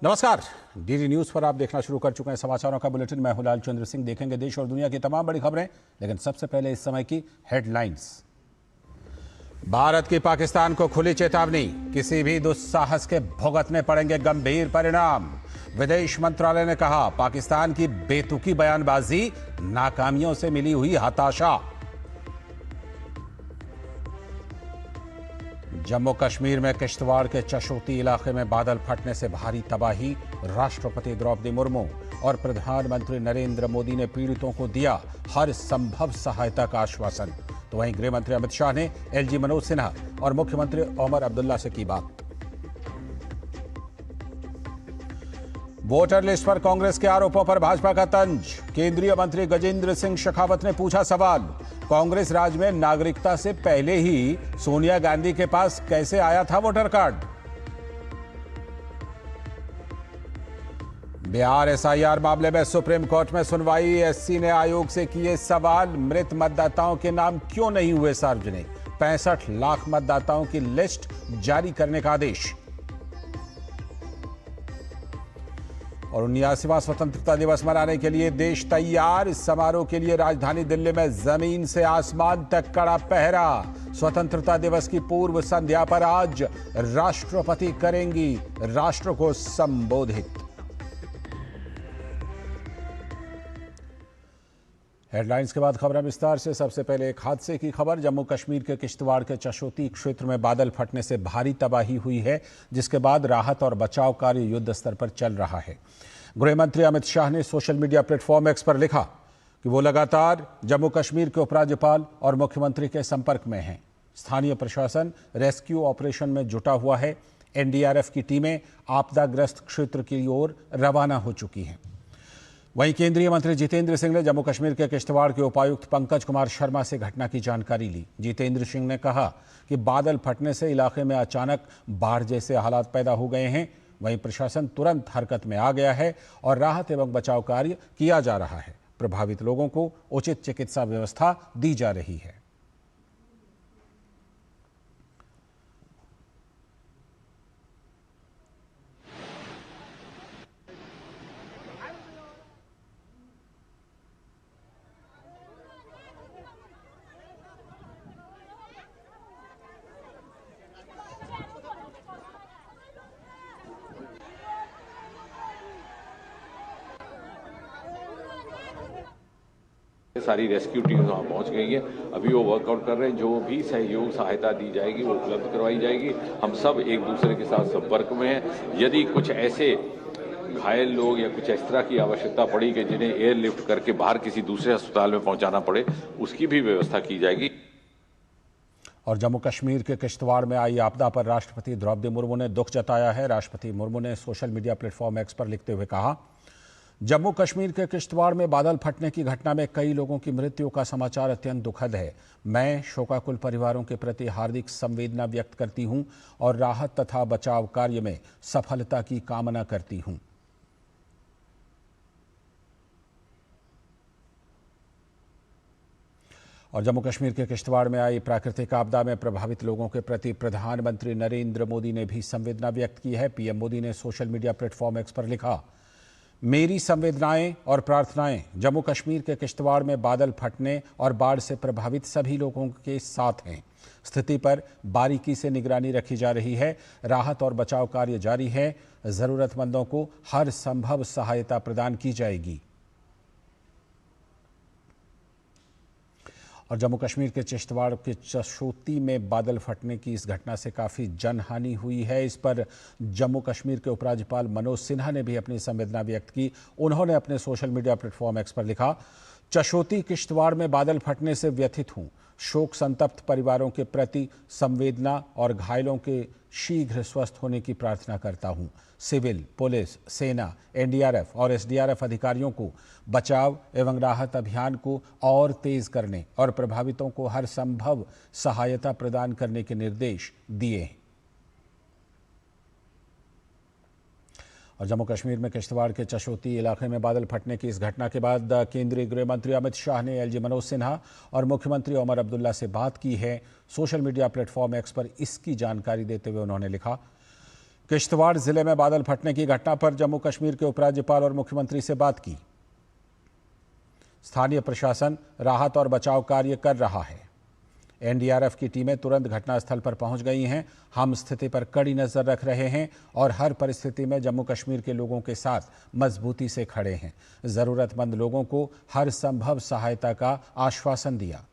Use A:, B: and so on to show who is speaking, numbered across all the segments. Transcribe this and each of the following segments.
A: नमस्कार। DD news पर आप देखना शुरू कर चुके हैं समाचारों का बुलेटिन। मैं हूं लाल चंद्र सिंह। देखेंगे देश और दुनिया की तमाम बड़ी खबरें, लेकिन सबसे पहले इस समय की हेडलाइंस। भारत की पाकिस्तान को खुली चेतावनी, किसी भी दुस्साहस के भुगतने पड़ेंगे गंभीर परिणाम। विदेश मंत्रालय ने कहा, पाकिस्तान की बेतुकी बयानबाजी नाकामियों से मिली हुई हताशा। जम्मू कश्मीर में किश्तवाड़ के चशोती इलाके में बादल फटने से भारी तबाही। राष्ट्रपति द्रौपदी मुर्मू और प्रधानमंत्री नरेंद्र मोदी ने पीड़ितों को दिया हर संभव सहायता का आश्वासन। तो वहीं गृह मंत्री अमित शाह ने एलजी मनोज सिन्हा और मुख्यमंत्री ओमर अब्दुल्ला से की बात। वोटर लिस्ट पर कांग्रेस के आरोपों पर भाजपा का तंज। केंद्रीय मंत्री गजेंद्र सिंह शेखावत ने पूछा सवाल, कांग्रेस राज में नागरिकता से पहले ही सोनिया गांधी के पास कैसे आया था वोटर कार्ड। बिहार एसआईआर मामले में सुप्रीम कोर्ट में सुनवाई। एससी ने आयोग से किए सवाल, मृत मतदाताओं के नाम क्यों नहीं हुए सार्वजनिक। 65 लाख मतदाताओं की लिस्ट जारी करने का आदेश। और 79वां स्वतंत्रता दिवस मनाने के लिए देश तैयार। इस समारोह के लिए राजधानी दिल्ली में जमीन से आसमान तक कड़ा पहरा। स्वतंत्रता दिवस की पूर्व संध्या पर आज राष्ट्रपति करेंगी राष्ट्र को संबोधित। हेडलाइंस के बाद खबरें विस्तार से। सबसे पहले एक हादसे की खबर। जम्मू कश्मीर के किश्तवाड़ के चशोती क्षेत्र में बादल फटने से भारी तबाही हुई है, जिसके बाद राहत और बचाव कार्य युद्ध स्तर पर चल रहा है। गृह मंत्री अमित शाह ने सोशल मीडिया प्लेटफॉर्म एक्स पर लिखा कि वो लगातार जम्मू कश्मीर के उपराज्यपाल और मुख्यमंत्री के संपर्क में हैं। स्थानीय प्रशासन रेस्क्यू ऑपरेशन में जुटा हुआ है। एनडीआरएफ की टीमें आपदाग्रस्त क्षेत्र की ओर रवाना हो चुकी हैं। वहीं केंद्रीय मंत्री जितेंद्र सिंह ने जम्मू कश्मीर के किश्तवाड़ के उपायुक्त पंकज कुमार शर्मा से घटना की जानकारी ली। जितेंद्र सिंह ने कहा कि बादल फटने से इलाके में अचानक बाढ़ जैसे हालात पैदा हो गए हैं। वहीं प्रशासन तुरंत हरकत में आ गया है और राहत एवं बचाव कार्य किया जा रहा है। प्रभावित लोगों को उचित चिकित्सा व्यवस्था दी जा रही है।
B: सारी रेस्क्यू टीम वहाँ पहुँच गई है। अभी वो वर्कआउट कर रहे हैं। जो भी सहयोग सहायता दी जाएगी वो उपलब्ध करवाई जाएगी। हम सब एक दूसरे के साथ संपर्क में हैं। यदि कुछ ऐसे घायल लोग या कुछ इस तरह की आवश्यकता पड़ी कि जिन्हें एयरलिफ्ट करके बाहर किसी दूसरे अस्पताल में पहुंचाना पड़े, उसकी भी व्यवस्था की जाएगी।
A: और जम्मू कश्मीर के किश्तवाड़ में आई आपदा पर राष्ट्रपति द्रौपदी मुर्मू ने दुख जताया है। राष्ट्रपति मुर्मू ने सोशल मीडिया प्लेटफॉर्म एक्स पर लिखते हुए कहा, जम्मू कश्मीर के किश्तवाड़ में बादल फटने की घटना में कई लोगों की मृत्यु का समाचार अत्यंत दुखद है। मैं शोकाकुल परिवारों के प्रति हार्दिक संवेदना व्यक्त करती हूं और राहत तथा बचाव कार्य में सफलता की कामना करती हूं। और जम्मू कश्मीर के किश्तवाड़ में आई प्राकृतिक आपदा में प्रभावित लोगों के प्रति प्रधानमंत्री नरेंद्र मोदी ने भी संवेदना व्यक्त की है। पीएम मोदी ने सोशल मीडिया प्लेटफॉर्म एक्स पर लिखा, मेरी संवेदनाएं और प्रार्थनाएं जम्मू कश्मीर के किश्तवाड़ में बादल फटने और बाढ़ से प्रभावित सभी लोगों के साथ हैं। स्थिति पर बारीकी से निगरानी रखी जा रही है। राहत और बचाव कार्य जारी है। जरूरतमंदों को हर संभव सहायता प्रदान की जाएगी। और जम्मू कश्मीर के किश्तवाड़ के चशोती में बादल फटने की इस घटना से काफ़ी जनहानि हुई है। इस पर जम्मू कश्मीर के उपराज्यपाल मनोज सिन्हा ने भी अपनी संवेदना व्यक्त की। उन्होंने अपने सोशल मीडिया प्लेटफॉर्म एक्स पर लिखा, चशोती किश्तवाड़ में बादल फटने से व्यथित हूं। शोक संतप्त परिवारों के प्रति संवेदना और घायलों के शीघ्र स्वस्थ होने की प्रार्थना करता हूं। सिविल, पुलिस, सेना, एनडीआरएफ और एसडीआरएफ अधिकारियों को बचाव एवं राहत अभियान को और तेज करने और प्रभावितों को हर संभव सहायता प्रदान करने के निर्देश दिए हैं। और जम्मू कश्मीर में किश्तवाड़ के चशोती इलाके में बादल फटने की इस घटना के बाद केंद्रीय गृह मंत्री अमित शाह ने एलजी मनोज सिन्हा और मुख्यमंत्री ओमर अब्दुल्ला से बात की है। सोशल मीडिया प्लेटफॉर्म एक्स पर इसकी जानकारी देते हुए उन्होंने लिखा, किश्तवाड़ जिले में बादल फटने की घटना पर जम्मू कश्मीर के उपराज्यपाल और मुख्यमंत्री से बात की। स्थानीय प्रशासन राहत और बचाव कार्य कर रहा है। एनडीआरएफ की टीमें तुरंत घटनास्थल पर पहुंच गई हैं। हम स्थिति पर कड़ी नजर रख रहे हैं और हर परिस्थिति में जम्मू कश्मीर के लोगों के साथ मजबूती से खड़े हैं। जरूरतमंद लोगों को हर संभव सहायता का आश्वासन दिया।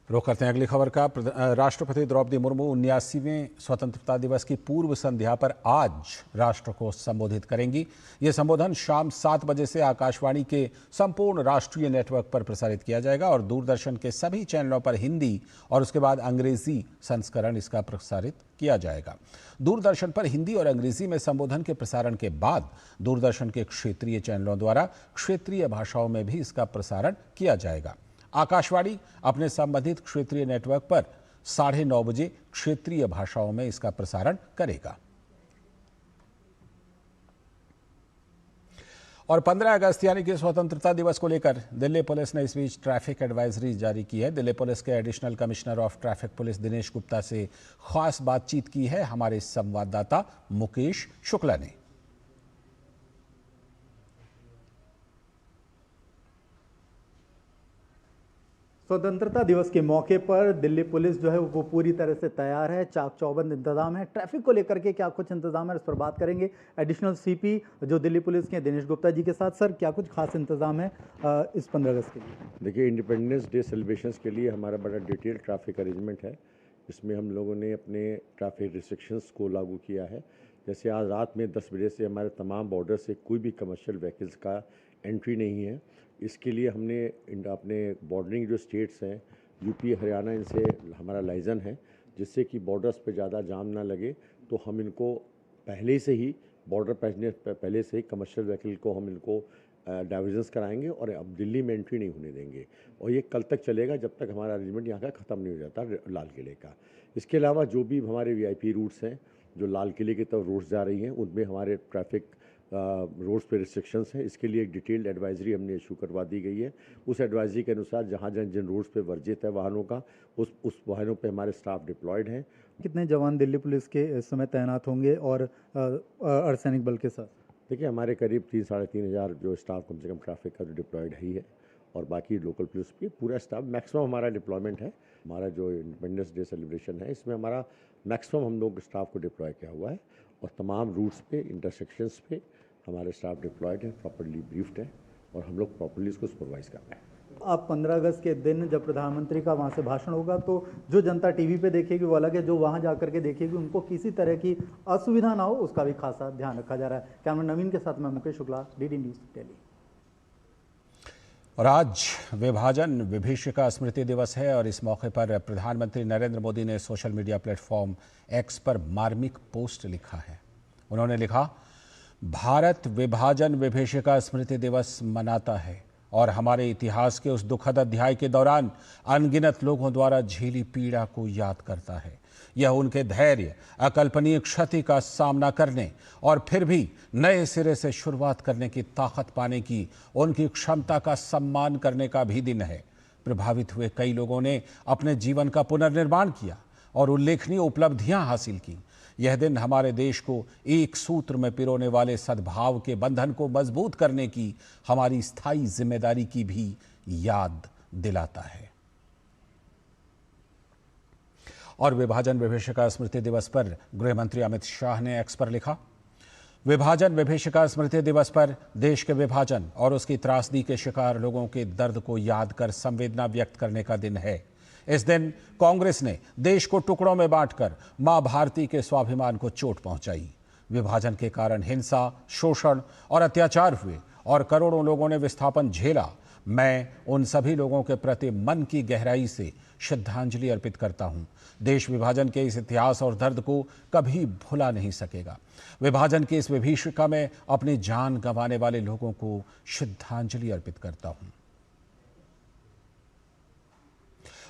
A: रुख करते हैं अगली खबर का। राष्ट्रपति द्रौपदी मुर्मू 79वें स्वतंत्रता दिवस की पूर्व संध्या पर आज राष्ट्र को संबोधित करेंगी। ये संबोधन शाम 7 बजे से आकाशवाणी के संपूर्ण राष्ट्रीय नेटवर्क पर प्रसारित किया जाएगा और दूरदर्शन के सभी चैनलों पर हिंदी और उसके बाद अंग्रेजी संस्करण इसका प्रसारित किया जाएगा। दूरदर्शन पर हिंदी और अंग्रेजी में संबोधन के प्रसारण के बाद दूरदर्शन के क्षेत्रीय चैनलों द्वारा क्षेत्रीय भाषाओं में भी इसका प्रसारण किया जाएगा। आकाशवाणी अपने संबंधित क्षेत्रीय नेटवर्क पर 9:30 बजे क्षेत्रीय भाषाओं में इसका प्रसारण करेगा। और 15 अगस्त यानी कि स्वतंत्रता दिवस को लेकर दिल्ली पुलिस ने इस बीच ट्रैफिक एडवाइजरी जारी की है। दिल्ली पुलिस के additional commissioner of traffic police Dinesh Gupta से खास बातचीत की है हमारे संवाददाता मुकेश शुक्ला ने।
C: स्वतंत्रता दिवस के मौके पर दिल्ली पुलिस जो है वो पूरी तरह से तैयार है। चाक चौबंद इंतजाम है। ट्रैफिक को लेकर के क्या कुछ इंतजाम है, इस पर बात करेंगे एडिशनल सीपी जो दिल्ली पुलिस के दिनेश गुप्ता जी के साथ। सर, क्या कुछ खास इंतजाम है इस 15 अगस्त के लिए?
D: देखिए, इंडिपेंडेंस डे सेलिब्रेशंस के लिए हमारा बड़ा डिटेल ट्रैफिक अरेंजमेंट है। इसमें हम लोगों ने अपने ट्रैफिक रिस्ट्रिक्शंस को लागू किया है। जैसे आज रात में 10 बजे से हमारे तमाम बॉर्डर से कोई भी कमर्शियल व्हीकल्स का एंट्री नहीं है। इसके लिए हमने अपने बॉर्डरिंग जो स्टेट्स हैं यूपी, हरियाणा, इनसे हमारा लाइजन है, जिससे कि बॉर्डर्स पे ज़्यादा जाम ना लगे। तो हम इनको पहले से ही बॉर्डर पहले से ही कमर्शियल व्हीकल को हम इनको डाइवर्जन्स कराएंगे और अब दिल्ली में एंट्री नहीं होने देंगे। और ये कल तक चलेगा जब तक हमारा अरेंजमेंट यहाँ का ख़त्म नहीं हो जाता लाल किले का। इसके अलावा जो भी हमारे VIP रूट्स हैं जो लाल किले की तरफ रोड्स जा रही हैं, उनमें हमारे ट्रैफिक रोड्स पे रिस्ट्रिक्शंस हैं। इसके लिए एक डिटेल्ड एडवाइजरी हमने इशू करवा दी गई है। उस एडवाइजरी के अनुसार जहाँ जहाँ जिन रोड्स पे वर्जित है वाहनों का, उस वाहनों पे हमारे स्टाफ डिप्लॉयड हैं।
C: कितने जवान दिल्ली पुलिस के इस समय तैनात होंगे और अर्धसैनिक बल के साथ?
D: देखिए, हमारे करीब 3-3.5 हज़ार जो स्टाफ कम से कम ट्रैफिक का जो डिप्लॉयड ही है और बाकी लोकल पुलिस भी पूरा स्टाफ मैक्सिमम हमारा डिप्लॉयमेंट है। हमारा जो इंडिपेंडेंस डे सेलिब्रेशन है इसमें हमारा मैक्सिमम हम लोग स्टाफ को डिप्लॉय किया हुआ है और तमाम रूट्स पे, इंटरसेक्शंस पे हमारे स्टाफ डिप्लॉयड है, प्रॉपर्ली ब्रीफ्ड है और हम लोग प्रॉपर्ली इसको सुपरवाइज कर रहे हैं।
C: आप 15 अगस्त के दिन जब प्रधानमंत्री का वहाँ से भाषण होगा तो जो जनता टीवी पे देखेगी वो अलग है, जो वहाँ जा करके देखेगी उनको किसी तरह की असुविधा ना हो उसका भी खासा ध्यान रखा जा रहा है। कैमरा नवीन के साथ मैं मुकेश शुक्ला, DD न्यूज़ दिल्ली।
A: और आज विभाजन विभीषिका स्मृति दिवस है और इस मौके पर प्रधानमंत्री नरेंद्र मोदी ने सोशल मीडिया प्लेटफॉर्म X पर मार्मिक पोस्ट लिखा है। उन्होंने लिखा, भारत विभाजन विभीषिका स्मृति दिवस मनाता है और हमारे इतिहास के उस दुखद अध्याय के दौरान अनगिनत लोगों द्वारा झेली पीड़ा को याद करता है। यह उनके धैर्य, अकल्पनीय क्षति का सामना करने और फिर भी नए सिरे से शुरुआत करने की ताकत पाने की उनकी क्षमता का सम्मान करने का भी दिन है। प्रभावित हुए कई लोगों ने अपने जीवन का पुनर्निर्माण किया और उल्लेखनीय उपलब्धियां हासिल की। यह दिन हमारे देश को एक सूत्र में पिरोने वाले सद्भाव के बंधन को मजबूत करने की हमारी स्थायी जिम्मेदारी की भी याद दिलाता है। और विभाजन विभीषिका स्मृति दिवस पर गृह मंत्री अमित शाह ने X पर लिखा, विभाजन विभीषिका स्मृति दिवस पर देश के विभाजन और उसकी त्रासदी के शिकार लोगों के दर्द को याद कर संवेदना व्यक्त करने का दिन है। इस दिन कांग्रेस ने देश को टुकड़ों में बांटकर मां भारती के स्वाभिमान को चोट पहुंचाई। विभाजन के कारण हिंसा, शोषण और अत्याचार हुए और करोड़ों लोगों ने विस्थापन झेला। मैं उन सभी लोगों के प्रति मन की गहराई से श्रद्धांजलि अर्पित करता हूं। देश विभाजन के इस इतिहास और दर्द को कभी भुला नहीं सकेगा। विभाजन की इस विभीषिका में अपनी जान गंवाने वाले लोगों को श्रद्धांजलि अर्पित करता हूं।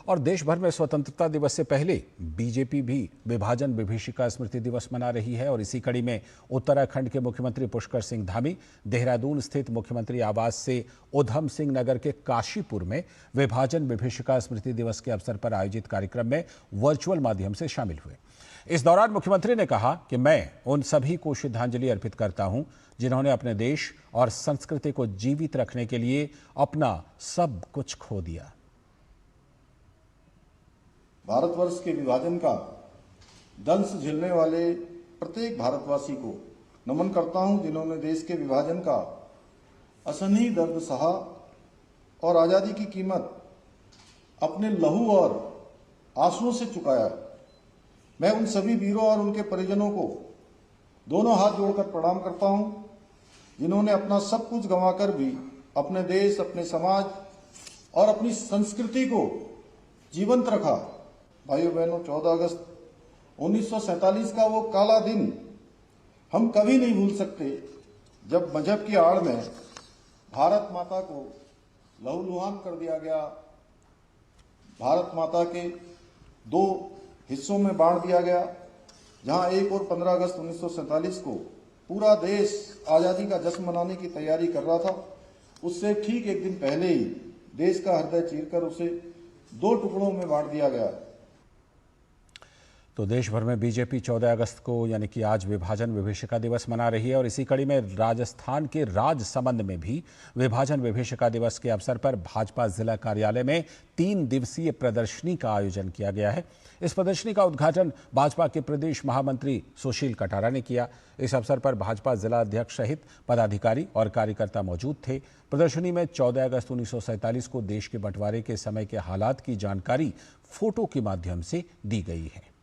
A: और देश भर में स्वतंत्रता दिवस से पहले बीजेपी भी विभाजन विभीषिका स्मृति दिवस मना रही है और इसी कड़ी में उत्तराखंड के मुख्यमंत्री पुष्कर सिंह धामी देहरादून स्थित मुख्यमंत्री आवास से उधम सिंह नगर के काशीपुर में विभाजन विभीषिका स्मृति दिवस के अवसर पर आयोजित कार्यक्रम में वर्चुअल माध्यम से शामिल हुए। इस दौरान मुख्यमंत्री ने कहा कि मैं उन सभी को श्रद्धांजलि अर्पित करता हूं जिन्होंने अपने देश और संस्कृति को जीवित रखने के लिए अपना सब कुछ खो दिया।
E: भारतवर्ष के विभाजन का दंश झेलने वाले प्रत्येक भारतवासी को नमन करता हूं जिन्होंने देश के विभाजन का असहनीय दर्द सहा और आजादी की कीमत अपने लहू और आंसुओं से चुकाया। मैं उन सभी वीरों और उनके परिजनों को दोनों हाथ जोड़कर प्रणाम करता हूं जिन्होंने अपना सब कुछ गंवाकर भी अपने देश, अपने समाज और अपनी संस्कृति को जीवंत रखा। भाइयों बहनों, 14 अगस्त 1947 का वो काला दिन हम कभी नहीं भूल सकते जब मजहब की आड़ में भारत माता को लहूलुहान कर दिया गया। भारत माता के 2 हिस्सों में बांट दिया गया, जहां एक और 15 अगस्त 1947 को पूरा देश आज़ादी का जश्न मनाने की तैयारी कर रहा था। उससे ठीक एक दिन पहले ही देश का हृदय चीरकर उसे 2 टुकड़ों में बांट दिया गया।
A: तो देश भर में बीजेपी 14 अगस्त को यानी कि आज विभाजन विभीषिका दिवस मना रही है और इसी कड़ी में राजस्थान के राजसमंद में भी विभाजन विभीषिका दिवस के अवसर पर भाजपा जिला कार्यालय में 3 दिवसीय प्रदर्शनी का आयोजन किया गया है। इस प्रदर्शनी का उद्घाटन भाजपा के प्रदेश महामंत्री सुशील कटारा ने किया। इस अवसर पर भाजपा जिला अध्यक्ष सहित पदाधिकारी और कार्यकर्ता मौजूद थे। प्रदर्शनी में 14 अगस्त 1947 को देश के बंटवारे के समय के हालात की जानकारी फोटो के माध्यम से दी गई है।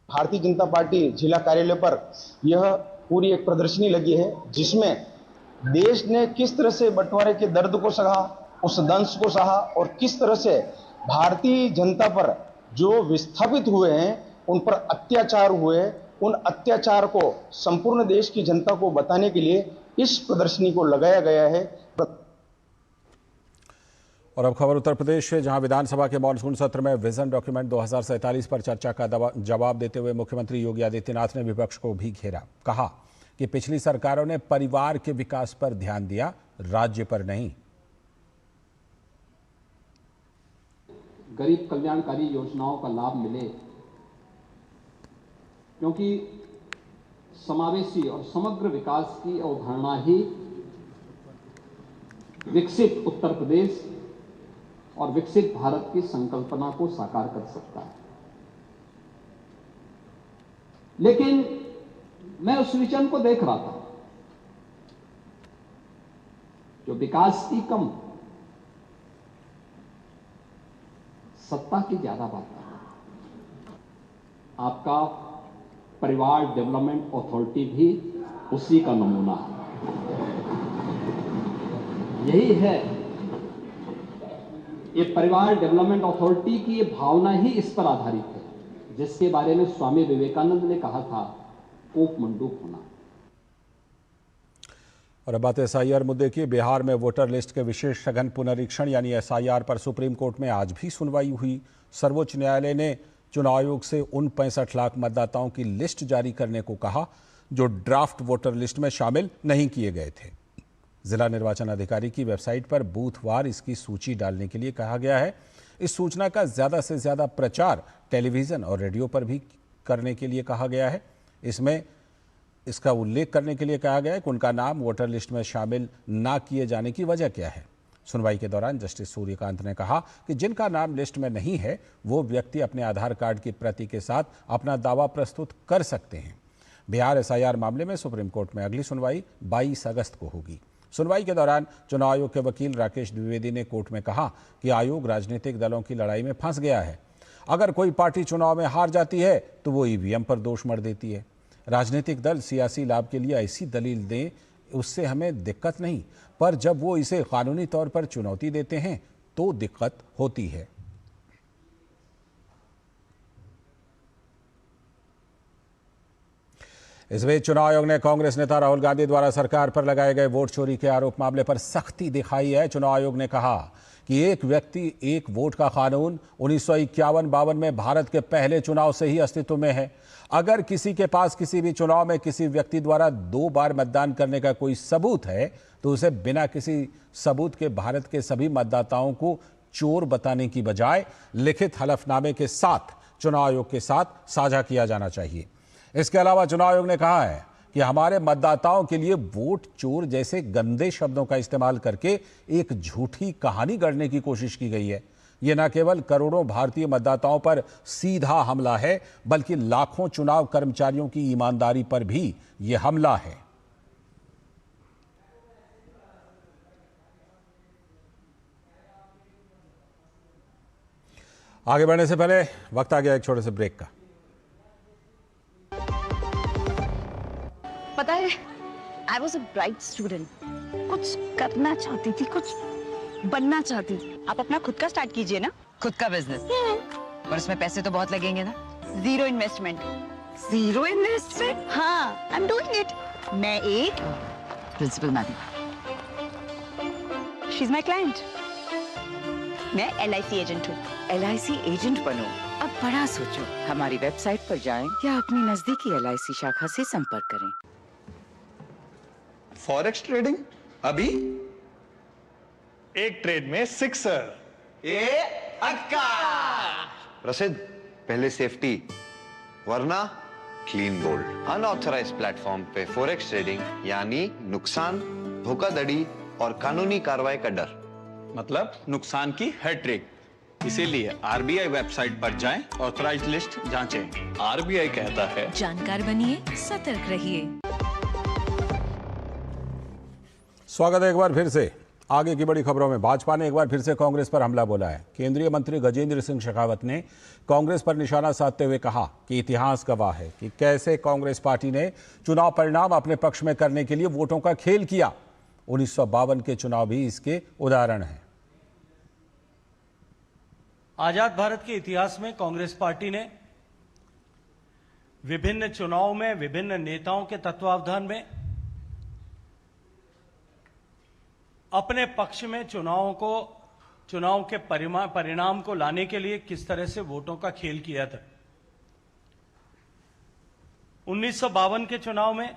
F: भारतीय जनता पार्टी जिला कार्यालय पर यह पूरी एक प्रदर्शनी लगी है जिसमें देश ने किस तरह से बंटवारे के दर्द को सहा, उस दंश को सहा और किस तरह से भारतीय जनता पर जो विस्थापित हुए हैं, उन पर अत्याचार हुए, उन अत्याचार को संपूर्ण देश की जनता को बताने के लिए इस प्रदर्शनी को लगाया गया है।
A: और अब खबर उत्तर प्रदेश से, जहां विधानसभा के मॉनसून सत्र में विजन डॉक्यूमेंट 2047 पर चर्चा का जवाब देते हुए मुख्यमंत्री योगी आदित्यनाथ ने विपक्ष को भी घेरा। कहा कि पिछली सरकारों ने परिवार के विकास पर ध्यान दिया, राज्य पर नहीं।
G: गरीब कल्याणकारी योजनाओं का लाभ मिले, क्योंकि समावेशी और समग्र विकास की अवधारणा ही विकसित उत्तर प्रदेश और विकसित भारत की संकल्पना को साकार कर सकता है। लेकिन मैं उस विजन को देख रहा था जो विकास की कम, सत्ता की ज्यादा बात है। आपका परिवार डेवलपमेंट अथॉरिटी भी उसी का नमूना है। यही है, ये परिवार डेवलपमेंट अथॉरिटी की ये भावना ही इस पर आधारित है जिसके बारे में स्वामी विवेकानंद ने कहा था, कोप मंडूक होना।
A: और अब बात एसआईआर मुद्दे की। बिहार में वोटर लिस्ट के विशेष सघन पुनरीक्षण यानी एसआईआर पर सुप्रीम कोर्ट में आज भी सुनवाई हुई। सर्वोच्च न्यायालय ने चुनाव आयोग से उन 65 लाख मतदाताओं की लिस्ट जारी करने को कहा जो ड्राफ्ट वोटर लिस्ट में शामिल नहीं किए गए थे। जिला निर्वाचन अधिकारी की वेबसाइट पर बूथवार इसकी सूची डालने के लिए कहा गया है। इस सूचना का ज़्यादा से ज़्यादा प्रचार टेलीविज़न और रेडियो पर भी करने के लिए कहा गया है। इसमें इसका उल्लेख करने के लिए कहा गया है कि उनका नाम वोटर लिस्ट में शामिल ना किए जाने की वजह क्या है। सुनवाई के दौरान जस्टिस सूर्यकांत ने कहा कि जिनका नाम लिस्ट में नहीं है वो व्यक्ति अपने आधार कार्ड की प्रति के साथ अपना दावा प्रस्तुत कर सकते हैं। बिहार एसआईआर मामले में सुप्रीम कोर्ट में अगली सुनवाई 22 अगस्त को होगी। सुनवाई के दौरान चुनाव आयोग के वकील राकेश द्विवेदी ने कोर्ट में कहा कि आयोग राजनीतिक दलों की लड़ाई में फंस गया है। अगर कोई पार्टी चुनाव में हार जाती है तो वो ईवीएम पर दोष मढ़ देती है। राजनीतिक दल सियासी लाभ के लिए ऐसी दलील दें, उससे हमें दिक्कत नहीं, पर जब वो इसे कानूनी तौर पर चुनौती देते हैं तो दिक्कत होती है। इस बीच चुनाव आयोग ने कांग्रेस नेता राहुल गांधी द्वारा सरकार पर लगाए गए वोट चोरी के आरोप मामले पर सख्ती दिखाई है। चुनाव आयोग ने कहा कि एक व्यक्ति एक वोट का कानून 1951-52 में भारत के पहले चुनाव से ही अस्तित्व में है। अगर किसी के पास किसी भी चुनाव में किसी व्यक्ति द्वारा 2 बार मतदान करने का कोई सबूत है तो उसे बिना किसी सबूत के भारत के सभी मतदाताओं को चोर बताने की बजाय लिखित हलफनामे के साथ चुनाव आयोग के साथ साझा किया जाना चाहिए। इसके अलावा चुनाव आयोग ने कहा है कि हमारे मतदाताओं के लिए वोट चोर जैसे गंदे शब्दों का इस्तेमाल करके एक झूठी कहानी गढ़ने की कोशिश की गई है। यह न केवल करोड़ों भारतीय मतदाताओं पर सीधा हमला है बल्कि लाखों चुनाव कर्मचारियों की ईमानदारी पर भी यह हमला है। आगे बढ़ने से पहले वक्त आ गया एक छोटे से ब्रेक का।
H: पता है, I was a bright student. कुछ करना चाहती थी, कुछ बनना चाहती थी। आप अपना खुद का स्टार्ट कीजिए ना।
I: खुद का बिजनेस। पर इसमें पैसे तो बहुत लगेंगे ना।
H: Zero investment. Zero investment? हाँ, आई एम डूइंग इट। मैं एक
I: principal madam.
H: She is my client. मैं LIC एजेंट हूँ।
I: LIC एजेंट बनो। अब बड़ा सोचो। हमारी वेबसाइट पर जाएं या अपनी नजदीकी LIC शाखा से संपर्क करें।
J: फॉरेक्स ट्रेडिंग अभी एक ट्रेड में सिक्सर।
K: ए अक्का। प्रसिद्ध, पहले सेफ्टी वरना क्लीन बोल्ड। अनऑथराइज्ड प्लेटफॉर्म पे फॉरेक्स ट्रेडिंग यानी नुकसान, धोखाधड़ी और कानूनी कार्रवाई का डर।
J: मतलब नुकसान की हैट्रिक। इसीलिए RBI वेबसाइट पर जाएं, ऑथराइज्ड लिस्ट जांचें। RBI कहता है
L: जानकार बनिए, सतर्क रहिए।
A: स्वागत है एक बार फिर से। आगे की बड़ी खबरों में भाजपा ने एक बार फिर से कांग्रेस पर हमला बोला है। केंद्रीय मंत्री गजेंद्र सिंह शेखावत ने कांग्रेस पर निशाना साधते हुए कहा कि इतिहास गवाह है कि कैसे कांग्रेस पार्टी ने चुनाव परिणाम अपने पक्ष में करने के लिए वोटों का खेल किया। 1952 के चुनाव भी इसके उदाहरण हैं।
M: आजाद भारत के इतिहास में कांग्रेस पार्टी ने विभिन्न चुनाव में विभिन्न नेताओं के तत्वावधान में अपने पक्ष में चुनाव के परिणाम को लाने के लिए किस तरह से वोटों का खेल किया था। 1952 के चुनाव में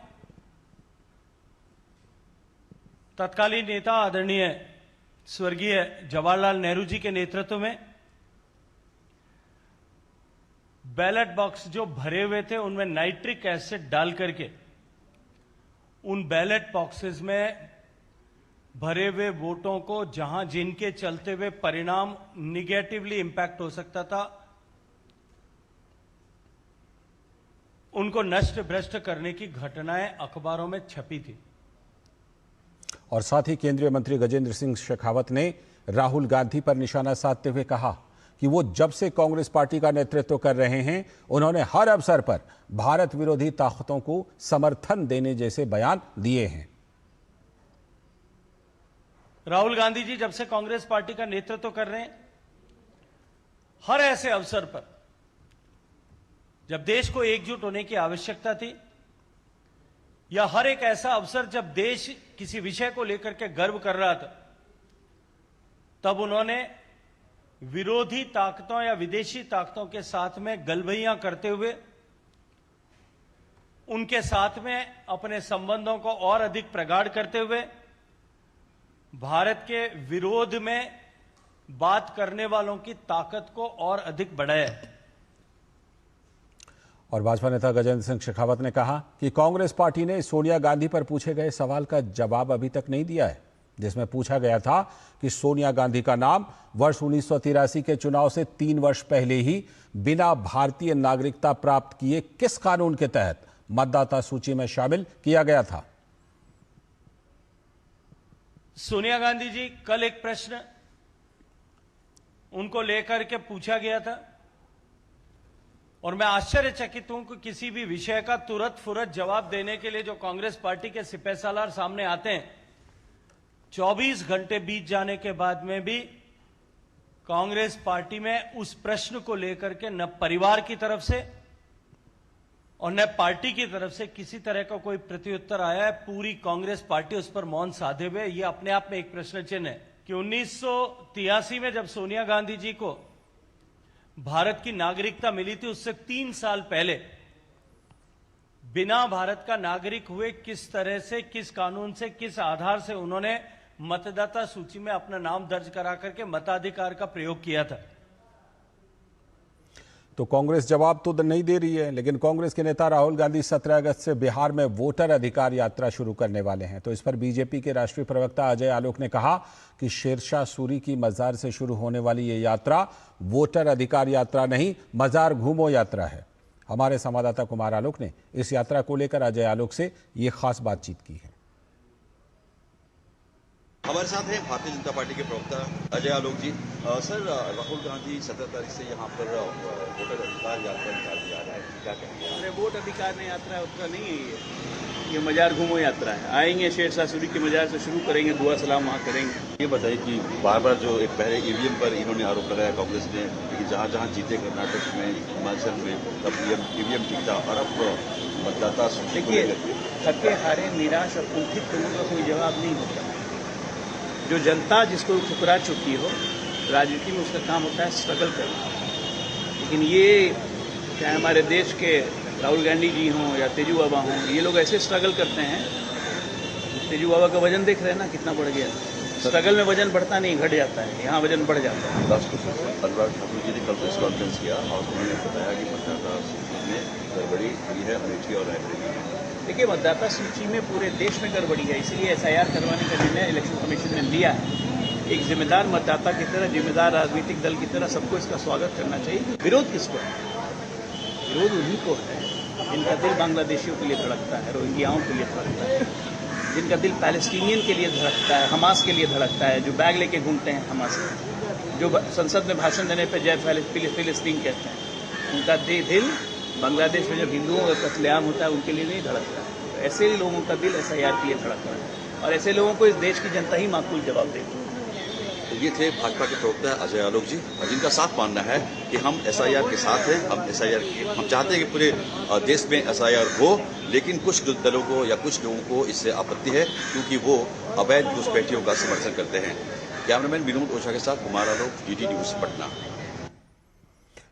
M: तत्कालीन नेता आदरणीय स्वर्गीय जवाहरलाल नेहरू जी के नेतृत्व में बैलेट बॉक्स जो भरे हुए थे उनमें नाइट्रिक एसिड डाल करके उन बैलेट बॉक्सेस में भरे हुए वोटों को जहां जिनके चलते हुए परिणाम निगेटिवली इंपैक्ट हो सकता था, उनको नष्ट भ्रष्ट करने की घटनाएं अखबारों में छपी थी।
A: और साथ ही केंद्रीय मंत्री गजेंद्र सिंह शेखावत ने राहुल गांधी पर निशाना साधते हुए कहा कि वो जब से कांग्रेस पार्टी का नेतृत्व कर रहे हैं उन्होंने हर अवसर पर भारत विरोधी ताकतों को समर्थन देने जैसे बयान दिए हैं।
M: राहुल गांधी जी जब से कांग्रेस पार्टी का नेतृत्व कर रहे हैं, हर ऐसे अवसर पर जब देश को एकजुट होने की आवश्यकता थी या हर एक ऐसा अवसर जब देश किसी विषय को लेकर के गर्व कर रहा था, तब उन्होंने विरोधी ताकतों या विदेशी ताकतों के साथ में गलबैयां करते हुए उनके साथ में अपने संबंधों को और अधिक प्रगाढ़ करते हुए भारत के विरोध में बात करने वालों की ताकत को और अधिक बढ़ाया है।
A: और भाजपा नेता गजेंद्र सिंह शेखावत ने कहा कि कांग्रेस पार्टी ने सोनिया गांधी पर पूछे गए सवाल का जवाब अभी तक नहीं दिया है, जिसमें पूछा गया था कि सोनिया गांधी का नाम वर्ष 1983 के चुनाव से 3 वर्ष पहले ही बिना भारतीय नागरिकता प्राप्त किए किस कानून के तहत मतदाता सूची में शामिल किया गया था।
M: सोनिया गांधी जी, कल एक प्रश्न उनको लेकर के पूछा गया था और मैं आश्चर्यचकित हूं कि किसी भी विषय का तुरंत फुरत जवाब देने के लिए जो कांग्रेस पार्टी के सिपहसालार सामने आते हैं, 24 घंटे बीत जाने के बाद में भी कांग्रेस पार्टी में उस प्रश्न को लेकर के न परिवार की तरफ से और न पार्टी की तरफ से किसी तरह का कोई प्रत्युत्तर आया है। पूरी कांग्रेस पार्टी उस पर मौन साधे हुए। ये अपने आप में एक प्रश्न चिन्ह है कि 1983 में जब सोनिया गांधी जी को भारत की नागरिकता मिली थी, उससे 3 साल पहले बिना भारत का नागरिक हुए किस तरह से, किस कानून से, किस आधार से उन्होंने मतदाता सूची में अपना नाम दर्ज करा करके मताधिकार का प्रयोग किया था।
A: तो कांग्रेस जवाब तो नहीं दे रही है, लेकिन कांग्रेस के नेता राहुल गांधी 17 अगस्त से बिहार में वोटर अधिकार यात्रा शुरू करने वाले हैं। तो इस पर बीजेपी के राष्ट्रीय प्रवक्ता अजय आलोक ने कहा कि शेरशाह सूरी की मजार से शुरू होने वाली ये यात्रा वोटर अधिकार यात्रा नहीं, मजार घूमो यात्रा है। हमारे संवाददाता कुमार आलोक ने इस यात्रा को लेकर अजय आलोक से ये खास बातचीत की है।
N: हमारे साथ हैं भारतीय जनता पार्टी के प्रवक्ता अजय आलोक जी। सर, राहुल गांधी 17 तारीख से यहाँ पर वोटर अधिकार यात्रा निकालने जा रहा है, क्या कहेंगे?
O: अरे वोट अधिकार में यात्रा उतना नहीं है, ये मजार घूमो यात्रा है। आएंगे शेरशाह सूरी के मजार से शुरू करेंगे, दुआ सलाम वहाँ करेंगे।
N: ये बताइए कि बार बार जो एक पहले ईवीएम पर इन्होंने आरोप लगाया कांग्रेस ने कि जहाँ जहाँ जीते कर्नाटक में, हिमाचल में, तब ईवीएम जीता और अब मतदाता सूची।
O: देखिए, थके हारे निराश और कुंठित लोगों का कोई जवाब नहीं होता। जो जनता जिसको ठुकरा चुकी हो, राजनीति में उसका काम होता है स्ट्रगल करना। लेकिन ये चाहे हमारे देश के राहुल गांधी जी हों या तेजू बाबा हों, ये लोग ऐसे स्ट्रगल करते हैं। तेजू बाबा का वजन देख रहे हैं ना कितना बढ़ गया। स्ट्रगल में वजन बढ़ता नहीं, घट जाता है, यहाँ वजन बढ़ जाता है।
N: अनुराग ठाकुर जी ने कल प्रेस कॉन्फ्रेंस किया और उन्होंने बताया कि मतदाता सूची में गड़बड़ी हुई है अमेठी और रायबरेली में।
O: देखिए, मतदाता सूची में पूरे देश में गड़बड़ी है, इसलिए एसआईआर करवाने का निर्णय इलेक्शन कमीशन ने लिया है। एक जिम्मेदार मतदाता की तरह, जिम्मेदार राजनीतिक दल की तरह सबको इसका स्वागत करना चाहिए। विरोध किसको है? विरोध उन्हीं को है जिनका दिल बांग्लादेशियों के लिए धड़कता है, रोहिंग्याओं के लिए धड़कता है, जिनका दिल पैलेस्टीनियन के लिए धड़कता है, हमास के लिए धड़कता है, जो बैग लेके घूमते हैं हमास के, जो संसद में भाषण देने पर जय फिलिस्तीन कहते हैं। उनका दिल बांग्लादेश में जब हिंदुओं का कत्लेआम होता है उनके लिए नहीं धड़कता है। ऐसे ही लोगों का दिल एसआईआर के लिए धड़कता है और ऐसे लोगों को इस देश की जनता ही माकूल जवाब देगी।
N: तो ये थे भाजपा के प्रवक्ता अजय आलोक जी, जिनका साफ मानना है कि हम एसआईआर के साथ हैं। हम चाहते हैं कि पूरे देश में एसआईआर हो, लेकिन कुछ दलों को या कुछ लोगों को इससे आपत्ति है क्योंकि वो अवैध घुसपैठियों का समर्थन करते हैं। कैमरामैन विनोद ओझा के साथ कुमार आलोक, डीडी न्यूज पटना।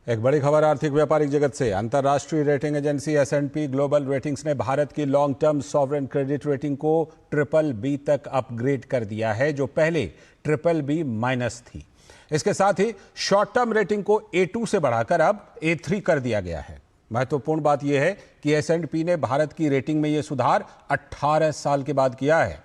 A: एक बड़ी खबर आर्थिक व्यापारिक जगत से। अंतर्राष्ट्रीय rating agency S&P global ratings ने भारत की long term sovereign credit rating को BBB तक अपग्रेड कर दिया है, जो पहले BBB- थी। इसके साथ ही शॉर्ट टर्म रेटिंग को A2 से बढ़ाकर अब A3 कर दिया गया है। महत्वपूर्ण बात यह है कि S&P ने भारत की रेटिंग में यह सुधार 18 साल के बाद किया है।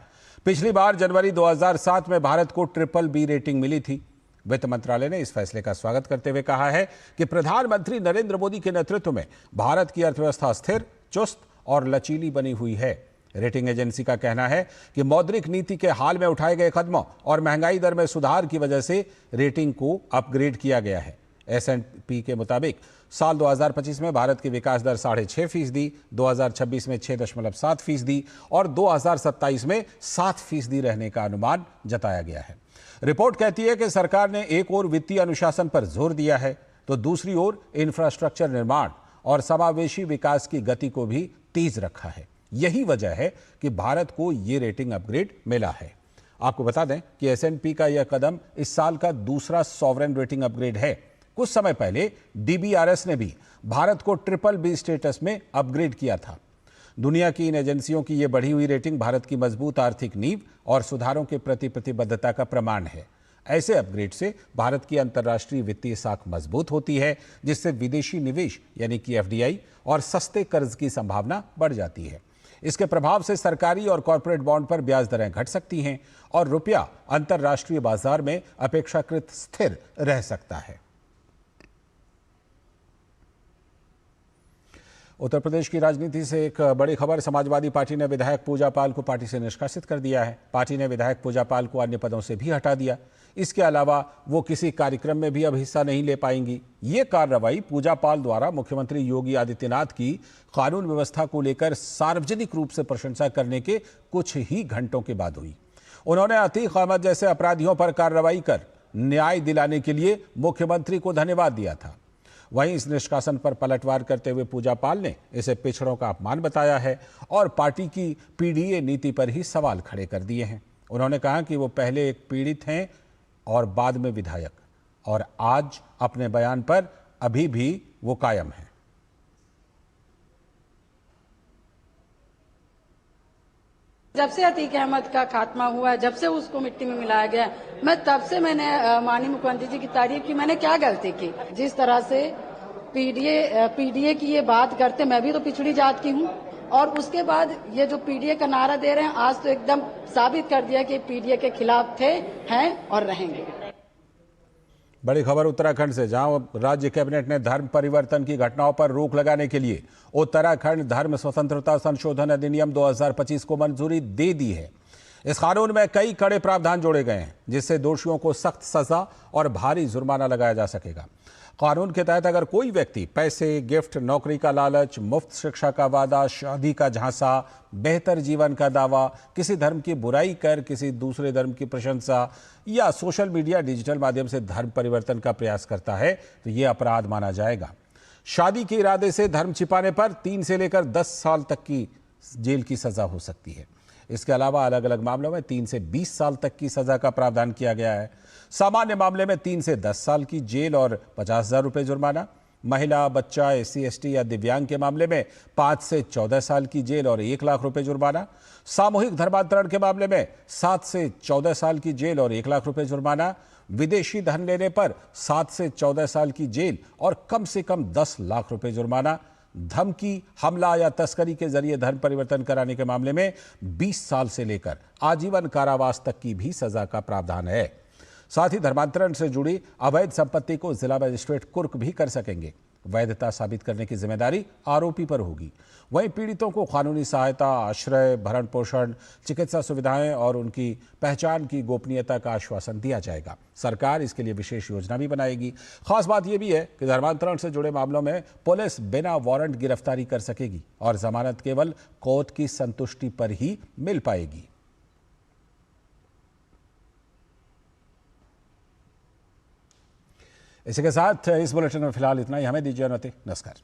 A: पिछली बार जनवरी 2007 में भारत को BBB रेटिंग मिली थी। वित्त मंत्रालय ने इस फैसले का स्वागत करते हुए कहा है कि प्रधानमंत्री नरेंद्र मोदी के नेतृत्व में भारत की अर्थव्यवस्था स्थिर, चुस्त और लचीली बनी हुई है। रेटिंग एजेंसी का कहना है कि मौद्रिक नीति के हाल में उठाए गए कदमों और महंगाई दर में सुधार की वजह से रेटिंग को अपग्रेड किया गया है। S&P के मुताबिक साल 2025 में भारत की विकास दर 6.5%, 2026 में 6.7% और 2027 में 7% रहने का अनुमान जताया गया है। रिपोर्ट कहती है कि सरकार ने एक ओर वित्तीय अनुशासन पर जोर दिया है, तो दूसरी ओर इंफ्रास्ट्रक्चर निर्माण और समावेशी विकास की गति को भी तेज रखा है। यही वजह है कि भारत को ये रेटिंग अपग्रेड मिला है। आपको बता दें कि S&P का यह कदम इस साल का दूसरा सॉवरेन रेटिंग अपग्रेड है। कुछ समय पहले DBRS ने भी भारत को BBB स्टेटस में अपग्रेड किया था। दुनिया की इन एजेंसियों की यह बढ़ी हुई रेटिंग भारत की मजबूत आर्थिक नींव और सुधारों के प्रति प्रतिबद्धता का प्रमाण है। ऐसे अपग्रेड से भारत की अंतर्राष्ट्रीय वित्तीय साख मजबूत होती है, जिससे विदेशी निवेश यानी कि FDI और सस्ते कर्ज की संभावना बढ़ जाती है। इसके प्रभाव से सरकारी और कॉर्पोरेट बॉन्ड पर ब्याज दरें घट सकती हैं और रुपया अंतर्राष्ट्रीय बाजार में अपेक्षाकृत स्थिर रह सकता है। उत्तर प्रदेश की राजनीति से एक बड़ी खबर। समाजवादी पार्टी ने विधायक पूजा पाल को पार्टी से निष्कासित कर दिया है। पार्टी ने विधायक पूजा पाल को अन्य पदों से भी हटा दिया। इसके अलावा वो किसी कार्यक्रम में भी अब हिस्सा नहीं ले पाएंगी। ये कार्रवाई पूजा पाल द्वारा मुख्यमंत्री योगी आदित्यनाथ की कानून व्यवस्था को लेकर सार्वजनिक रूप से प्रशंसा करने के कुछ ही घंटों के बाद हुई। उन्होंने अतीक अहमद जैसे अपराधियों पर कार्रवाई कर न्याय दिलाने के लिए मुख्यमंत्री को धन्यवाद दिया था। वहीं इस निष्कासन पर पलटवार करते हुए पूजा पाल ने इसे पिछड़ों का अपमान बताया है और पार्टी की पीडीए नीति पर ही सवाल खड़े कर दिए हैं। उन्होंने कहा कि वो पहले एक पीड़ित हैं और बाद में विधायक, और आज अपने बयान पर अभी भी वो कायम है।
P: जब से अतीक अहमद का खात्मा हुआ, जब से उसको मिट्टी में मिलाया गया, मैं तब से मैंने माननीय मुख्यमंत्री जी की तारीफ की। मैंने क्या गलती की? जिस तरह से पीडीए की ये बात करते, मैं भी तो पिछड़ी जात की हूँ, और उसके बाद ये जो पीडीए का नारा दे रहे हैं, आज तो एकदम साबित कर दिया कि पीडीए के खिलाफ थे, हैं और रहेंगे।
A: बड़ी खबर उत्तराखंड से, जहां राज्य कैबिनेट ने धर्म परिवर्तन की घटनाओं पर रोक लगाने के लिए उत्तराखंड धर्म स्वतंत्रता संशोधन अधिनियम 2025 को मंजूरी दे दी है। इस कानून में कई कड़े प्रावधान जोड़े गए हैं, जिससे दोषियों को सख्त सजा और भारी जुर्माना लगाया जा सकेगा। कानून के तहत अगर कोई व्यक्ति पैसे, गिफ्ट, नौकरी का लालच, मुफ्त शिक्षा का वादा, शादी का झांसा, बेहतर जीवन का दावा, किसी धर्म की बुराई कर किसी दूसरे धर्म की प्रशंसा या सोशल मीडिया डिजिटल माध्यम से धर्म परिवर्तन का प्रयास करता है तो ये अपराध माना जाएगा। शादी के इरादे से धर्म छिपाने पर 3 से लेकर 10 साल तक की जेल की सजा हो सकती है। इसके अलावा अलग अलग मामलों में 3 से 20 साल तक की सजा का प्रावधान किया गया है। सामान्य मामले में 3 से 10 साल की जेल और 50,000 रुपये जुर्माना। महिला, बच्चा, SC, ST या दिव्यांग के मामले में 5 से 14 साल की जेल और 1 लाख रुपए जुर्माना। सामूहिक धर्मांतरण के मामले में 7 से 14 साल की जेल और 1 लाख रुपए जुर्माना। विदेशी धन लेने पर 7 से 14 साल की जेल और कम से कम 10 लाख रुपए जुर्माना। धमकी, हमला या तस्करी के जरिए धर्म परिवर्तन कराने के मामले में 20 साल से लेकर आजीवन कारावास तक की भी सजा का प्रावधान है। साथ ही धर्मांतरण से जुड़ी अवैध संपत्ति को जिला मजिस्ट्रेट कुर्क भी कर सकेंगे। वैधता साबित करने की जिम्मेदारी आरोपी पर होगी। वहीं पीड़ितों को कानूनी सहायता, आश्रय, भरण पोषण, चिकित्सा सुविधाएं और उनकी पहचान की गोपनीयता का आश्वासन दिया जाएगा। सरकार इसके लिए विशेष योजना भी बनाएगी। खास बात यह भी है कि धर्मांतरण से जुड़े मामलों में पुलिस बिना वारंट गिरफ्तारी कर सकेगी और जमानत केवल कोर्ट की संतुष्टि पर ही मिल पाएगी। इसी के साथ इस बुलेटिन में फिलहाल इतना ही। हमें दीजिए अनुमति। नमस्कार।